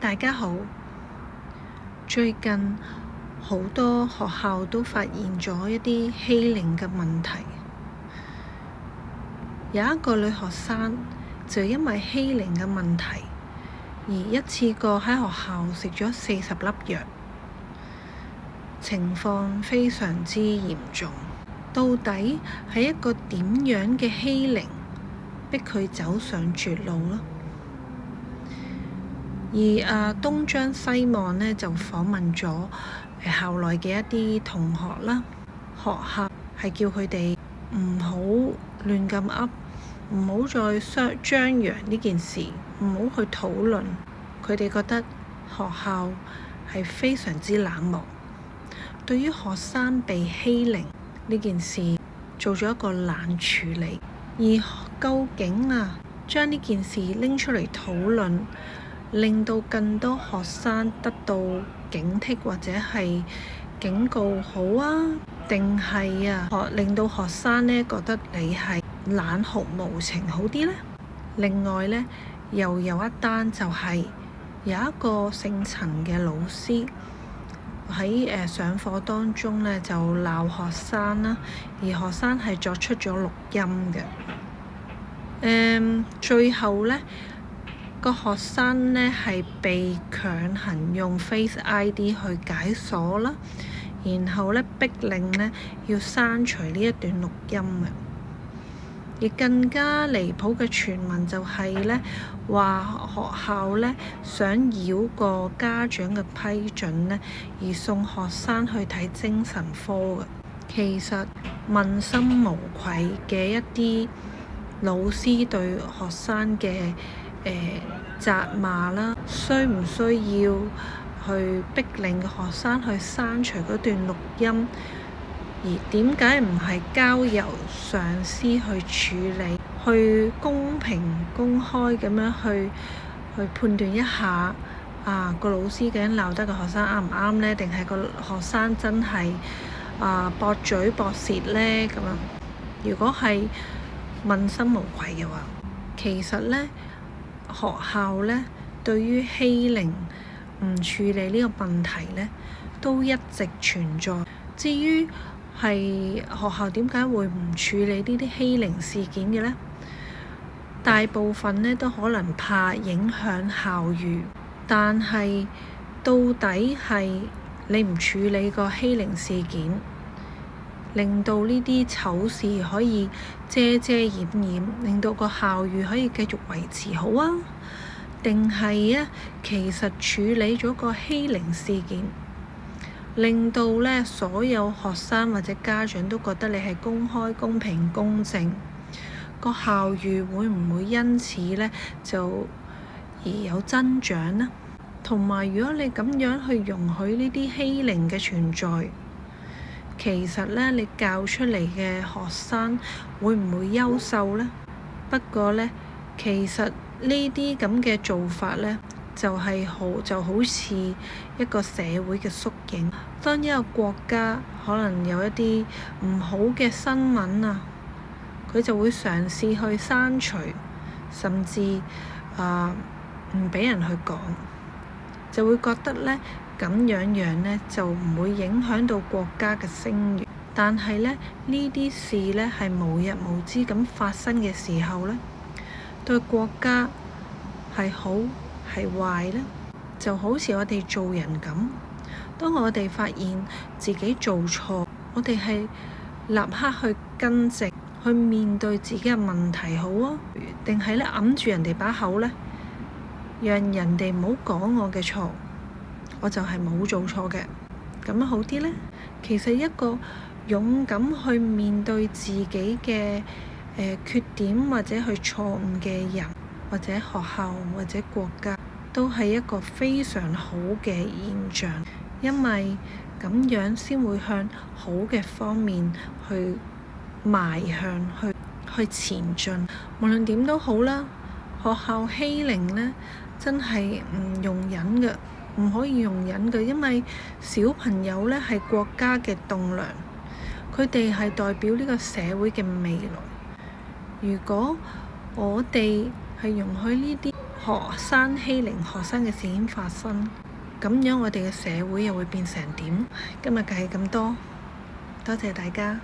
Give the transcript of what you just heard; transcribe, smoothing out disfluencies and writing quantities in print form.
大家好，最近好多學校都發現咗一啲欺凌嘅問題。有一個女學生就因為欺凌嘅問題而一次過喺學校食咗40粒藥，情況非常之嚴重。到底係一個點樣嘅欺凌逼佢走上絕路呢？而東張西望呢，就訪問咗校內嘅一啲同學啦。學校係叫佢哋唔好亂咁噏，唔好再張揚呢件事，唔好去討論。佢哋覺得學校係非常之冷漠，對於學生被欺凌呢件事做咗一個冷處理。而究竟將呢件事拎出嚟討論，令到更多學生得到警惕或者係警告好啊？定係令到學生呢覺得你係冷酷無情好啲呢？另外呢，又有一單就係有一個姓陳嘅老師喺上課當中呢就鬧學生啦，而學生係作出咗錄音嘅。最後呢，個學生呢係被強行用 Face ID 去解鎖啦，然後呢逼令呢要刪除呢一段錄音嘅。而更加離譜嘅傳聞就係呢話學校呢想繞過家長嘅批准呢而送學生去睇精神科嘅。其實問心無愧嘅一啲老師對學生嘅責罵啦，需唔需要去逼令學生去刪除嗰段錄音？而點解唔係交由上司去處理，去公平公開咁樣去判斷一下個老師究竟鬧得個學生啱唔啱呢？定係個學生真係駁嘴駁舌呢？咁樣如果係問心無愧嘅話，其實呢學校呢對於欺凌唔處理呢個問題呢都一直存在。至於係學校點解會唔處理呢啲欺凌事件嘅呢？大部分呢都可能怕影響校譽，但係到底係你唔處理個欺凌事件，令到呢啲醜事可以遮遮掩掩，令到個校譽可以繼續維持好啊？定係其實處理咗個欺凌事件，令到呢所有學生或者家長都覺得你係公開、公平、公正，個校譽會唔會因此呢就而有增長呢？同埋如果你咁樣去容許呢啲欺凌嘅存在，其實呢你教出嚟嘅學生會唔會優秀呢？不過呢，其實呢啲咁嘅做法呢，就好似一個社會嘅縮影。當一個國家可能有一啲唔好嘅新聞佢就會嘗試去刪除，甚至唔俾人去講，就會覺得呢咁樣呢就唔會影響到國家嘅聲譽。但係呢啲事呢係無日無之咁發生嘅時候呢，對國家係好係壞呢？就好似我哋做人咁，當我哋發現自己做錯，我哋係立刻去更正，去面對自己嘅問題好啊？定係呢揞住人哋把口呢，讓人哋唔好講我嘅錯，我就係冇做錯嘅，咁樣好啲呢？其實一個勇敢去面對自己嘅缺點或者去錯誤嘅人，或者學校或者國家，都係一個非常好嘅現象，因為咁樣先會向好嘅方面去邁向，去前進。無論點都好啦，學校欺凌呢真係唔容忍嘅，唔可以容忍嘅，因為小朋友呢係國家嘅棟樑，佢哋係代表呢個社會嘅未來。如果我哋係容許呢啲學生欺凌學生嘅事件發生，咁樣我哋嘅社會又會變成點？今日就係咁多，多謝大家。